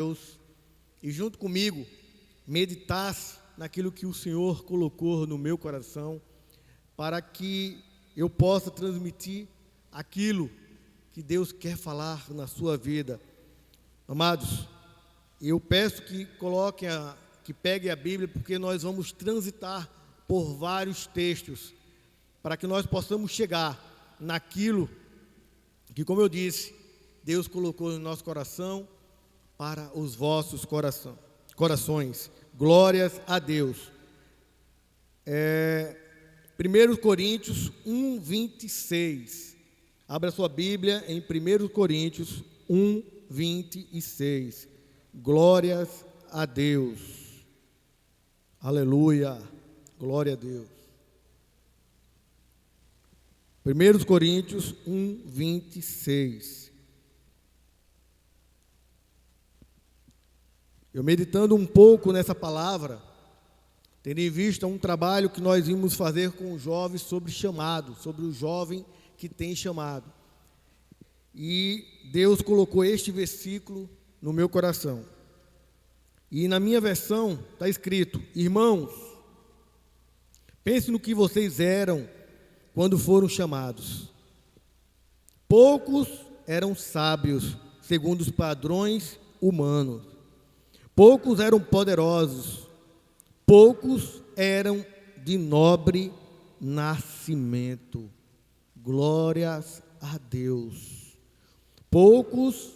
Deus e junto comigo meditasse naquilo que o Senhor colocou no meu coração, para que eu possa transmitir aquilo que Deus quer falar na sua vida. Amados, eu peço que que peguem a Bíblia, porque nós vamos transitar por vários textos, para que nós possamos chegar naquilo que, como eu disse, Deus colocou no nosso coração para os vossos corações. Glórias a Deus. 1 Coríntios 1, 26. Abra sua Bíblia em 1 Coríntios 1, 26. Glórias a Deus. Aleluia. Glória a Deus. 1 Coríntios 1, 26. Eu meditando um pouco nessa palavra, tendo em vista um trabalho que nós íamos fazer com os jovens sobre chamado, sobre o jovem que tem chamado. E Deus colocou este versículo no meu coração. E na minha versão está escrito: irmãos, pense no que vocês eram quando foram chamados. Poucos eram sábios, segundo os padrões humanos. Poucos eram poderosos, poucos eram de nobre nascimento. Glórias a Deus. Poucos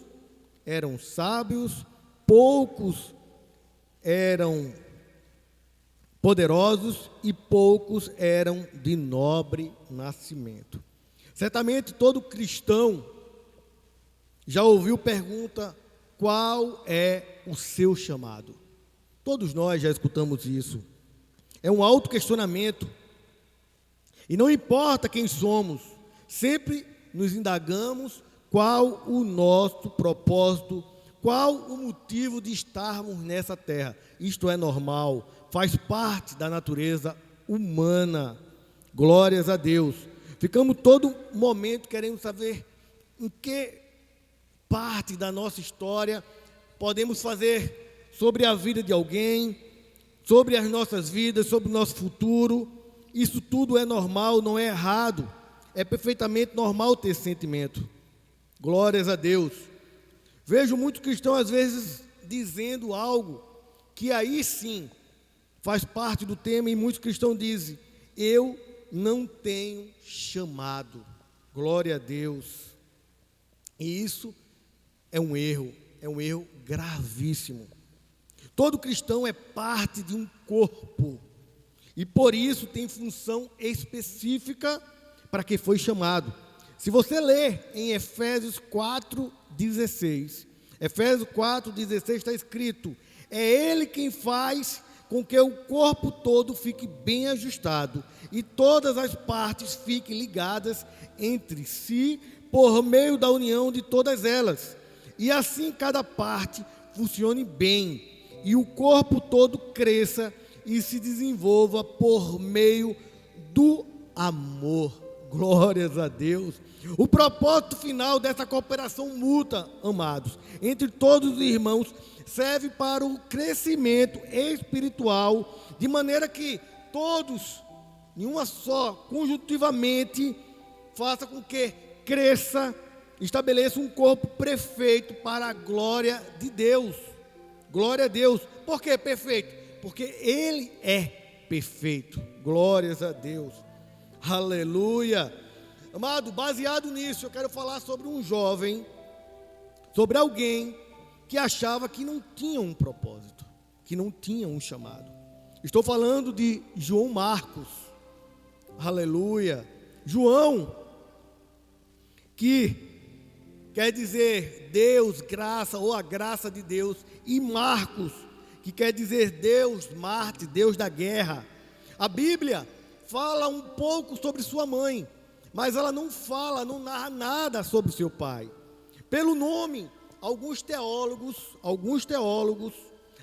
eram sábios, poucos eram poderosos e poucos eram de nobre nascimento. Certamente todo cristão já ouviu pergunta: qual é o seu chamado? Todos nós já escutamos isso. É um autoquestionamento. E não importa quem somos, sempre nos indagamos qual o nosso propósito, qual o motivo de estarmos nessa terra. Isto é normal, faz parte da natureza humana. Glórias a Deus. Ficamos todo momento querendo saber em que parte da nossa história podemos fazer sobre a vida de alguém, sobre as nossas vidas, sobre o nosso futuro. Isso tudo é normal, não é errado, é perfeitamente normal ter esse sentimento. Glórias a Deus. Vejo muitos cristãos às vezes dizendo algo que aí sim faz parte do tema, e muitos cristãos dizem: eu não tenho chamado. Glória a Deus. E isso é um erro gravíssimo. Todo cristão é parte de um corpo e por isso tem função específica para que foi chamado. Se você ler em Efésios 4:16, Efésios 4:16 está escrito: é Ele quem faz com que o corpo todo fique bem ajustado e todas as partes fiquem ligadas entre si por meio da união de todas elas. E assim cada parte funcione bem e o corpo todo cresça e se desenvolva por meio do amor. Glórias a Deus. O propósito final dessa cooperação mútua, amados, entre todos os irmãos, serve para o crescimento espiritual, de maneira que todos, em uma só, conjuntivamente, faça com que cresça, estabeleça um corpo perfeito para a glória de Deus. Glória a Deus. Por que perfeito? Porque Ele é perfeito. Glórias a Deus. Aleluia. Amado, baseado nisso, eu quero falar sobre um jovem, sobre alguém que achava que não tinha um propósito, que não tinha um chamado. Estou falando de João Marcos. Aleluia. João, que quer dizer Deus, graça, ou a graça de Deus, e Marcos, que quer dizer Deus, Marte, Deus da guerra. A Bíblia fala um pouco sobre sua mãe, mas ela não narra nada sobre seu pai. Pelo nome, alguns teólogos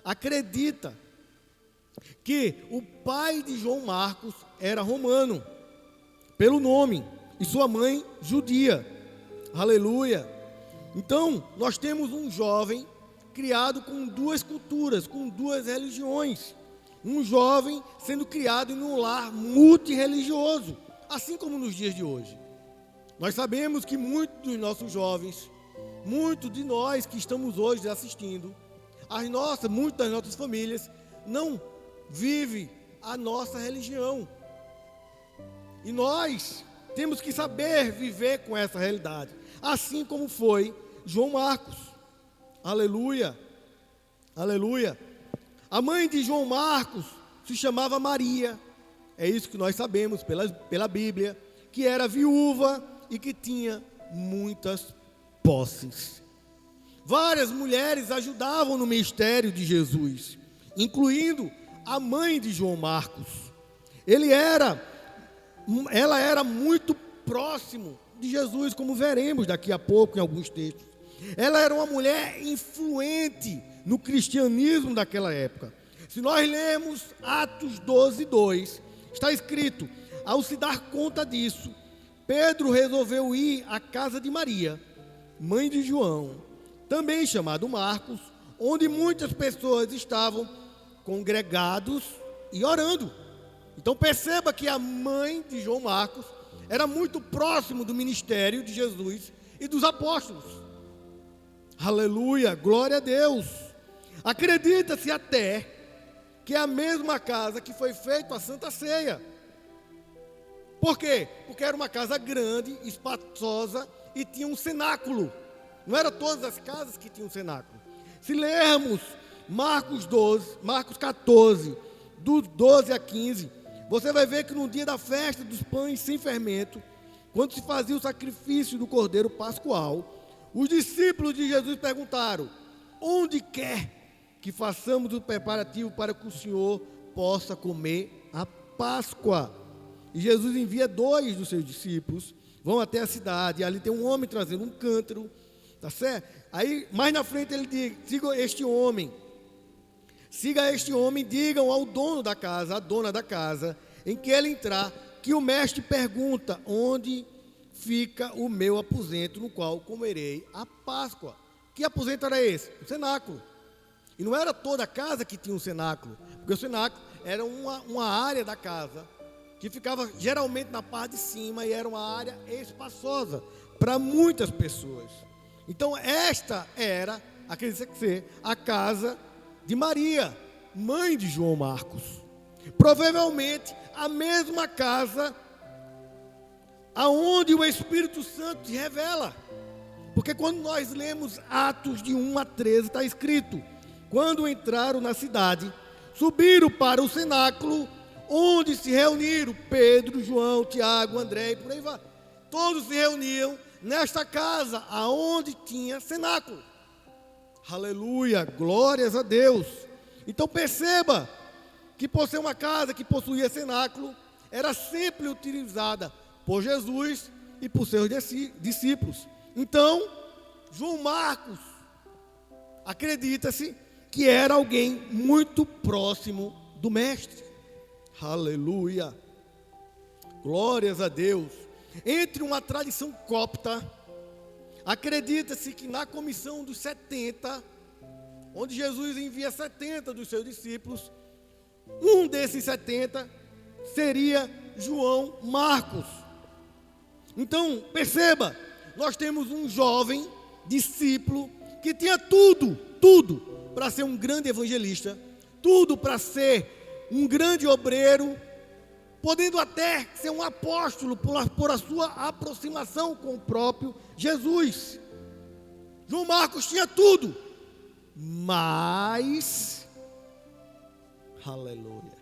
acreditam que o pai de João Marcos era romano, pelo nome, e sua mãe judia. Aleluia. Então, nós temos um jovem criado com duas culturas, com duas religiões. Um jovem sendo criado em um lar multirreligioso, assim como nos dias de hoje. Nós sabemos que muitos dos nossos jovens, muitos de nós que estamos hoje assistindo, muitas das nossas famílias não vivem a nossa religião. E nós temos que saber viver com essa realidade, assim como foi João Marcos. Aleluia, aleluia. A mãe de João Marcos se chamava Maria, é isso que nós sabemos pela Bíblia, que era viúva e que tinha muitas posses. Várias mulheres ajudavam no ministério de Jesus, incluindo a mãe de João Marcos. Ela era muito próximo de Jesus, como veremos daqui a pouco em alguns textos. Ela era uma mulher influente no cristianismo daquela época. Se nós lermos Atos 12:2, está escrito: ao se dar conta disso, Pedro resolveu ir à casa de Maria, mãe de João, também chamado Marcos, onde muitas pessoas estavam congregados e orando. Então perceba que a mãe de João Marcos era muito próximo do ministério de Jesus e dos apóstolos. Aleluia, glória a Deus. Acredita-se até que é a mesma casa que foi feita a Santa Ceia. Por quê? Porque era uma casa grande, espaçosa e tinha um cenáculo. Não eram todas as casas que tinham cenáculo. Se lermos Marcos 14, do 12 a 15, você vai ver que no dia da festa dos pães sem fermento, quando se fazia o sacrifício do cordeiro pascual, os discípulos de Jesus perguntaram: onde quer que façamos o preparativo para que o Senhor possa comer a Páscoa? E Jesus envia 2 dos seus discípulos, vão até a cidade, e ali tem um homem trazendo um cântaro, tá certo? Aí, mais na frente ele diz: siga este homem, digam ao dono da casa, à dona da casa, em que ele entrar, que o mestre pergunta: onde fica o meu aposento, no qual comerei a Páscoa? Que aposento era esse? O cenáculo. E não era toda a casa que tinha um cenáculo, porque o cenáculo era uma área da casa, que ficava geralmente na parte de cima, e era uma área espaçosa para muitas pessoas. Então esta era, acredita-se ser, a casa de Maria, mãe de João Marcos. Provavelmente a mesma casa aonde o Espírito Santo se revela. Porque quando nós lemos Atos de 1 a 13, está escrito: quando entraram na cidade, subiram para o cenáculo, onde se reuniram Pedro, João, Tiago, André e por aí vai. Todos se reuniam nesta casa, aonde tinha cenáculo. Aleluia, glórias a Deus. Então perceba que por ser uma casa que possuía cenáculo, era sempre utilizada por Jesus e por seus discípulos. Então, João Marcos, acredita-se que era alguém muito próximo do mestre. Aleluia, glórias a Deus. Entre uma tradição copta, acredita-se que na comissão dos 70, onde Jesus envia 70 dos seus discípulos, um desses 70 seria João Marcos. Então, perceba, nós temos um jovem discípulo que tinha tudo para ser um grande evangelista, tudo para ser um grande obreiro, podendo até ser um apóstolo por a sua aproximação com o próprio Jesus. João Marcos tinha tudo, mas, aleluia,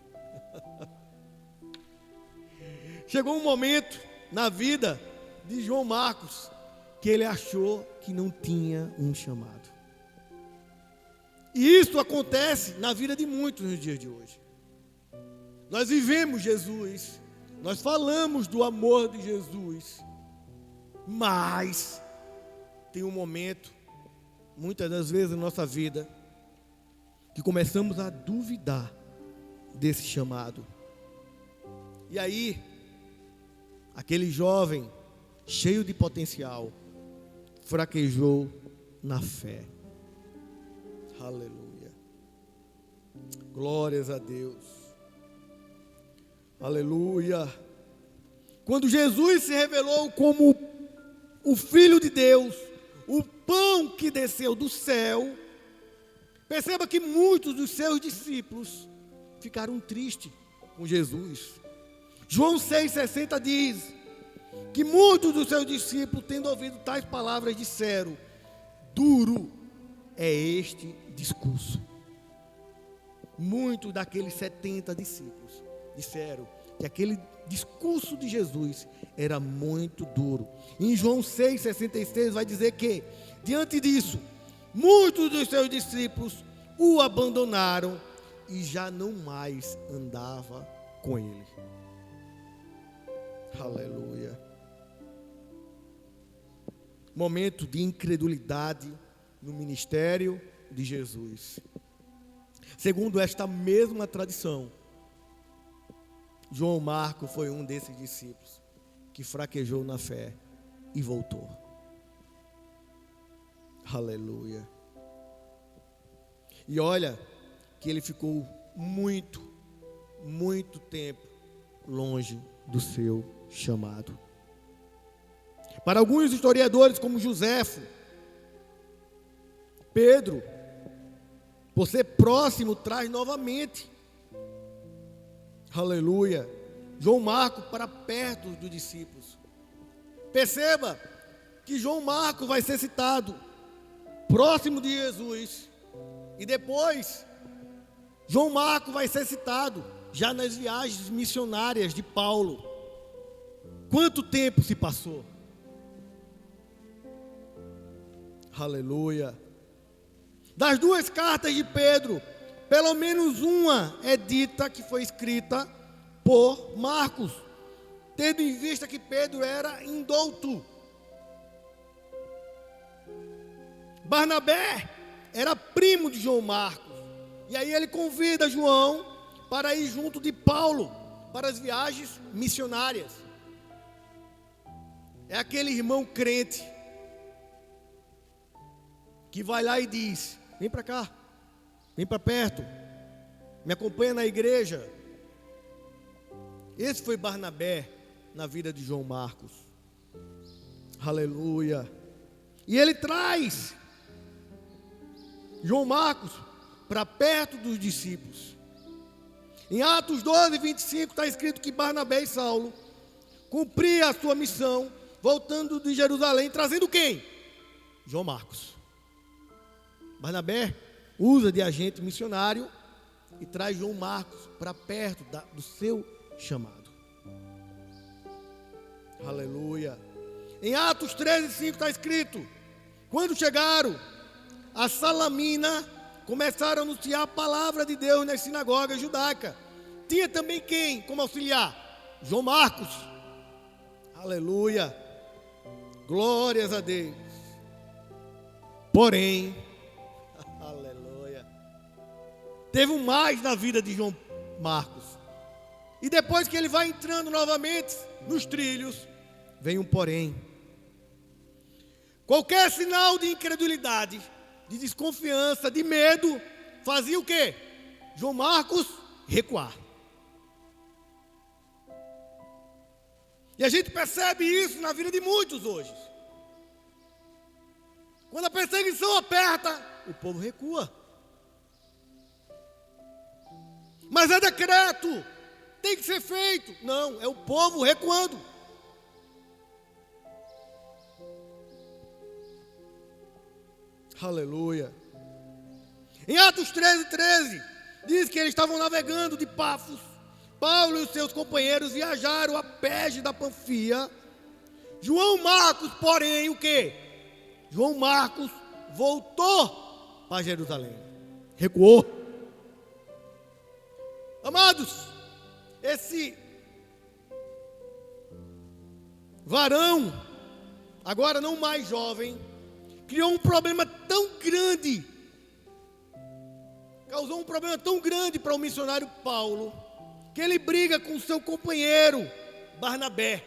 chegou um momento na vida de João Marcos que ele achou que não tinha um chamado. E isso acontece na vida de muitos nos dias de hoje. Nós vivemos Jesus, nós falamos do amor de Jesus, mas tem um momento, muitas das vezes na nossa vida, que começamos a duvidar desse chamado. E aí, aquele jovem cheio de potencial fraquejou na fé. Aleluia. Glórias a Deus. Aleluia. Quando Jesus se revelou como o Filho de Deus, o pão que desceu do céu, perceba que muitos dos seus discípulos ficaram tristes com Jesus. João 6,60 diz que muitos dos seus discípulos, tendo ouvido tais palavras, disseram: duro é este discurso. Muitos daqueles 70 discípulos disseram que aquele discurso de Jesus era muito duro. Em João 6,66 vai dizer que, diante disso, muitos dos seus discípulos o abandonaram e já não mais andava com ele. Aleluia. Momento de incredulidade no ministério de Jesus. Segundo esta mesma tradição, João Marcos foi um desses discípulos que fraquejou na fé e voltou. Aleluia. E olha que ele ficou muito tempo longe do seu chamado. Para alguns historiadores, como Joséfo, Pedro, por ser próximo, traz novamente. Aleluia. João Marcos para perto dos discípulos. Perceba que João Marcos vai ser citado próximo de Jesus. E depois, João Marcos vai ser citado já nas viagens missionárias de Paulo. Quanto tempo se passou? Aleluia. Das duas cartas de Pedro, pelo menos uma é dita que foi escrita por Marcos, tendo em vista que Pedro era indouto. Barnabé era primo de João Marcos, e aí ele convida João para ir junto de Paulo para as viagens missionárias. É aquele irmão crente que vai lá e diz: vem para cá, vem para perto, me acompanha na igreja. Esse foi Barnabé na vida de João Marcos. Aleluia. E ele traz João Marcos para perto dos discípulos. Em Atos 12:25 está escrito que Barnabé e Saulo cumpriam a sua missão, voltando de Jerusalém, trazendo quem? João Marcos. Barnabé usa de agente missionário e traz João Marcos para perto do seu chamado. Aleluia. Em Atos 13:5 está escrito: quando chegaram a Salamina, começaram a anunciar a palavra de Deus nas sinagogas judaicas. Tinha também quem como auxiliar? João Marcos. Aleluia. Glórias a Deus. Porém, aleluia, teve um mais na vida de João Marcos. E depois que ele vai entrando novamente nos trilhos, vem um porém. Qualquer sinal de incredulidade, de desconfiança, de medo, fazia o quê? João Marcos recuar. E a gente percebe isso na vida de muitos hoje. Quando a perseguição aperta, o povo recua. Mas é decreto, tem que ser feito. Não, é o povo recuando. Aleluia. Em Atos 13:13, diz que eles estavam navegando de Pafos. Paulo e os seus companheiros viajaram a Perge da Panfia. João Marcos, porém, o quê? João Marcos voltou para Jerusalém. Recuou. Amados, esse varão, agora não mais jovem, criou um problema tão grande, causou um problema tão grande para o missionário Paulo, que ele briga com seu companheiro Barnabé,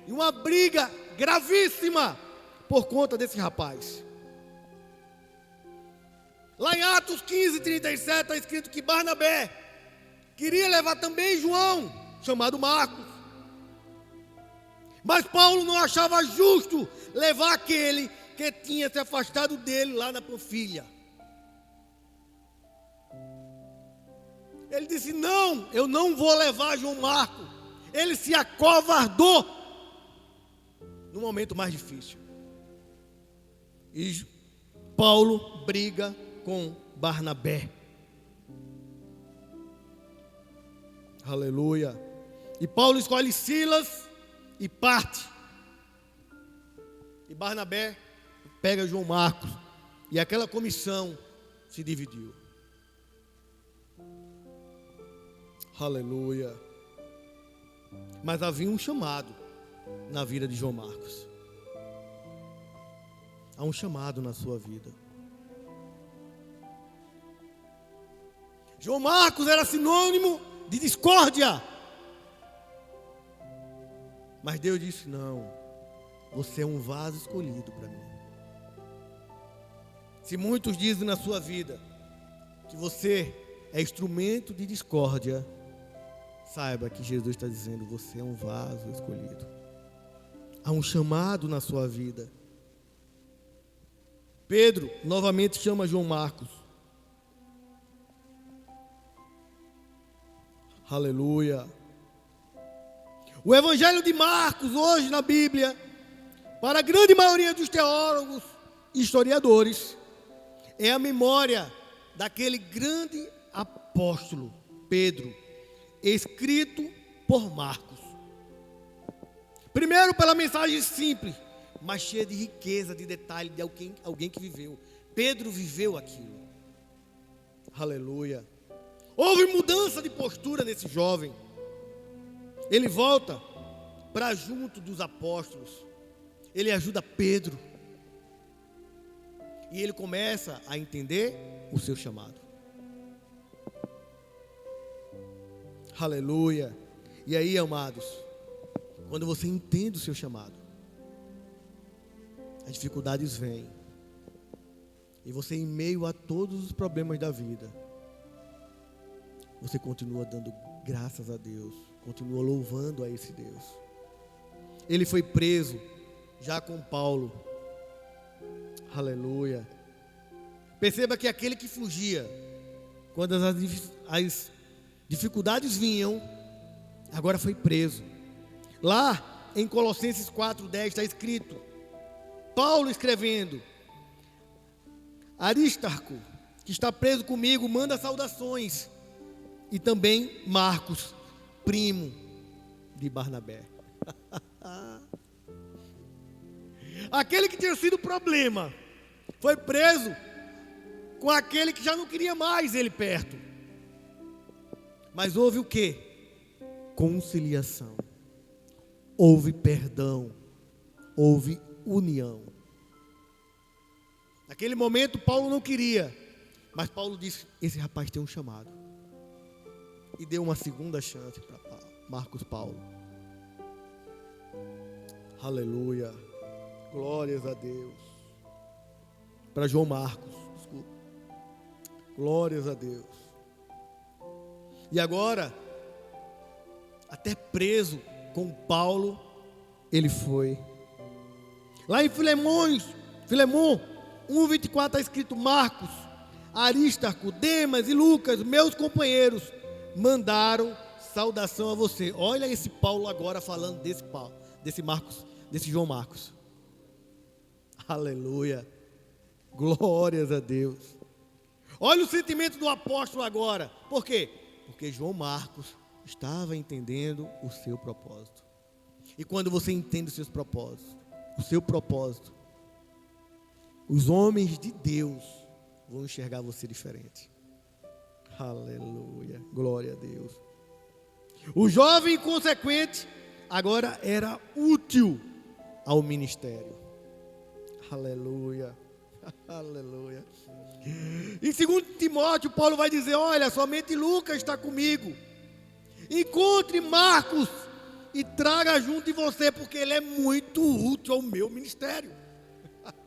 e uma briga gravíssima por conta desse rapaz. Lá em Atos 15:37 está escrito que Barnabé queria levar também João, chamado Marcos. Mas Paulo não achava justo levar aquele que tinha se afastado dele lá na Panfilha. Ele disse: não, eu não vou levar João Marcos. Ele se acovardou no momento mais difícil. E Paulo briga com Barnabé. Aleluia. E Paulo escolhe Silas e parte. E Barnabé pega João Marcos. E aquela comissão se dividiu. Aleluia. Mas havia um chamado na vida de João Marcos. Há um chamado na sua vida. João Marcos era sinônimo de discórdia. Mas Deus disse: não, você é um vaso escolhido para mim. Se muitos dizem na sua vida que você é instrumento de discórdia, saiba que Jesus está dizendo: você é um vaso escolhido. Há um chamado na sua vida. Pedro novamente chama João Marcos. Aleluia. O Evangelho de Marcos, hoje na Bíblia, para a grande maioria dos teólogos e historiadores, é a memória daquele grande apóstolo, Pedro, escrito por Marcos. Primeiro pela mensagem simples, mas cheia de riqueza, de detalhe, de alguém que viveu. Pedro viveu aquilo. Aleluia. Houve mudança de postura nesse jovem. Ele volta para junto dos apóstolos. Ele ajuda Pedro. E ele começa a entender o seu chamado. Aleluia. E aí, amados, quando você entende o seu chamado, as dificuldades vêm. E você, em meio a todos os problemas da vida, você continua dando graças a Deus, continua louvando a esse Deus. Ele foi preso já com Paulo. Aleluia. Perceba que aquele que fugia, quando as dificuldades vinham, agora foi preso. Lá em Colossenses 4:10 está escrito, Paulo escrevendo: Aristarco, que está preso comigo, manda saudações. E também Marcos, primo de Barnabé. Aquele que tinha sido problema foi preso com aquele que já não queria mais ele perto. Mas houve o quê? Conciliação. Houve perdão. Houve união. Naquele momento Paulo não queria, mas Paulo disse: esse rapaz tem um chamado. E deu uma segunda chance para Marcos Paulo. Aleluia. Glórias a Deus. Para João Marcos, desculpa. Glórias a Deus. E agora, até preso com Paulo, ele foi. Lá em Filemão 1:24 está escrito: Marcos, Aristarco, Demas e Lucas, meus companheiros, mandaram saudação a você. Olha esse Paulo agora falando desse Marcos, desse João Marcos. Aleluia. Glórias a Deus. Olha o sentimento do apóstolo agora. Por quê? Porque João Marcos estava entendendo o seu propósito. E quando você entende os seus propósitos, o seu propósito, os homens de Deus vão enxergar você diferente. Aleluia, glória a Deus. O jovem inconsequente agora era útil ao ministério. Aleluia, aleluia. Em 2 Timóteo, Paulo vai dizer: olha, somente Lucas está comigo. Encontre Marcos e traga junto de você, porque ele é muito útil ao meu ministério.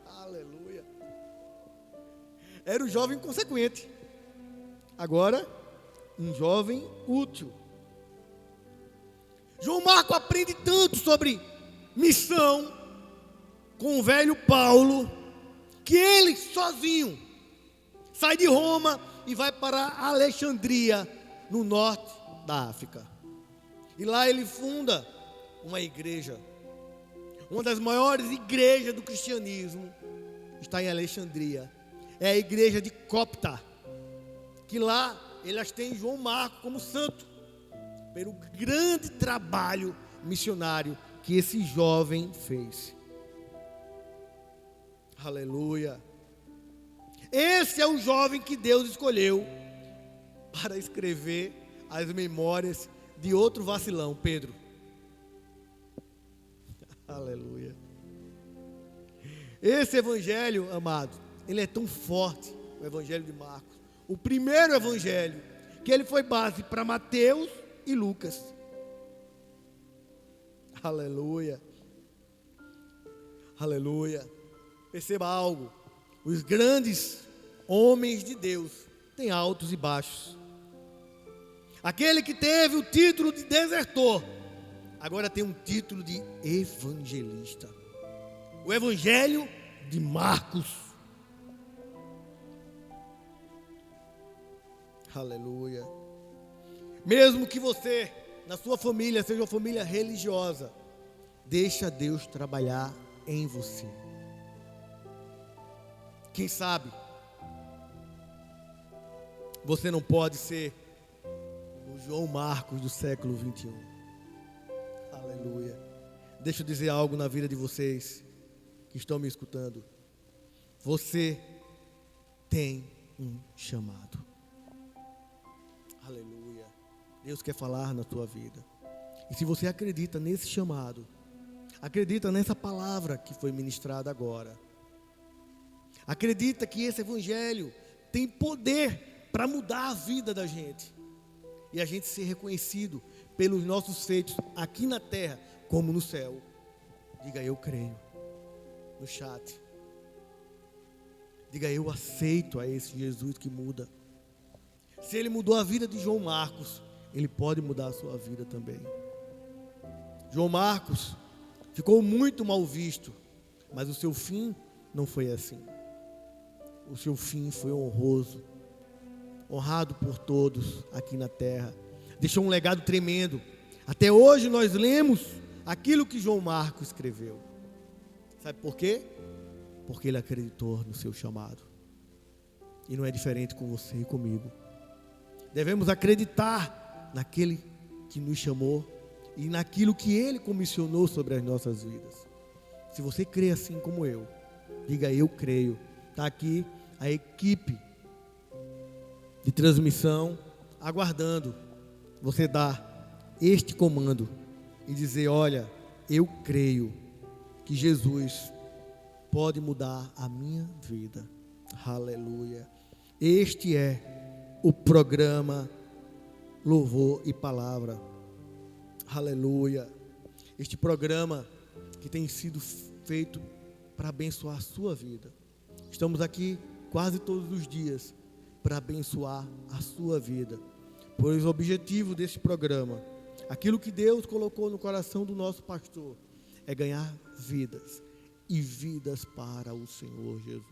Aleluia. era um jovem consequente. Agora, um jovem útil. João Marcos aprende tanto sobre missão com o velho Paulo, que ele sozinho sai de Roma e vai para Alexandria, no norte da África. E lá ele funda uma igreja. Uma das maiores igrejas do cristianismo está em Alexandria. É a igreja de Copta, que lá elas têm João Marcos como santo, pelo grande trabalho missionário que esse jovem fez. Aleluia. Esse é o jovem que Deus escolheu para escrever as memórias de outro vacilão, Pedro. Aleluia. Esse evangelho, amado, ele é tão forte, o evangelho de Marcos. O primeiro evangelho, que ele foi base para Mateus e Lucas. Aleluia. Aleluia. Perceba algo. Os grandes homens de Deus têm altos e baixos. Aquele que teve o título de desertor, agora tem um título de evangelista. O evangelho de Marcos. Aleluia. Mesmo que você, na sua família, seja uma família religiosa, deixa Deus trabalhar em você. Quem sabe você não pode ser o João Marcos do século 21. Aleluia. Deixa eu dizer algo na vida de vocês que estão me escutando. Você tem um chamado. Aleluia. Deus quer falar na tua vida. E se você acredita nesse chamado, acredita nessa palavra que foi ministrada agora, acredita que esse evangelho tem poder para mudar a vida da gente, e a gente ser reconhecido pelos nossos feitos aqui na terra como no céu, diga: eu creio. No chat, diga: eu aceito a esse Jesus que muda. Se ele mudou a vida de João Marcos, ele pode mudar a sua vida também. João Marcos ficou muito mal visto, mas o seu fim não foi assim. O seu fim foi honroso, honrado por todos aqui na terra. Deixou um legado tremendo. Até hoje nós lemos aquilo que João Marcos escreveu. Sabe por quê? Porque ele acreditou no seu chamado. E não é diferente com você e comigo. Devemos acreditar naquele que nos chamou e naquilo que ele comissionou sobre as nossas vidas. Se você crê assim como eu, diga: eu creio. Está aqui a equipe de transmissão aguardando você dar este comando e dizer: olha, eu creio que Jesus pode mudar a minha vida. Aleluia. Este é o programa Louvor e Palavra. Aleluia. Este programa que tem sido feito para abençoar a sua vida. Estamos aqui quase todos os dias para abençoar a sua vida. Pois o objetivo desse programa, aquilo que Deus colocou no coração do nosso pastor, é ganhar vidas e vidas para o Senhor Jesus.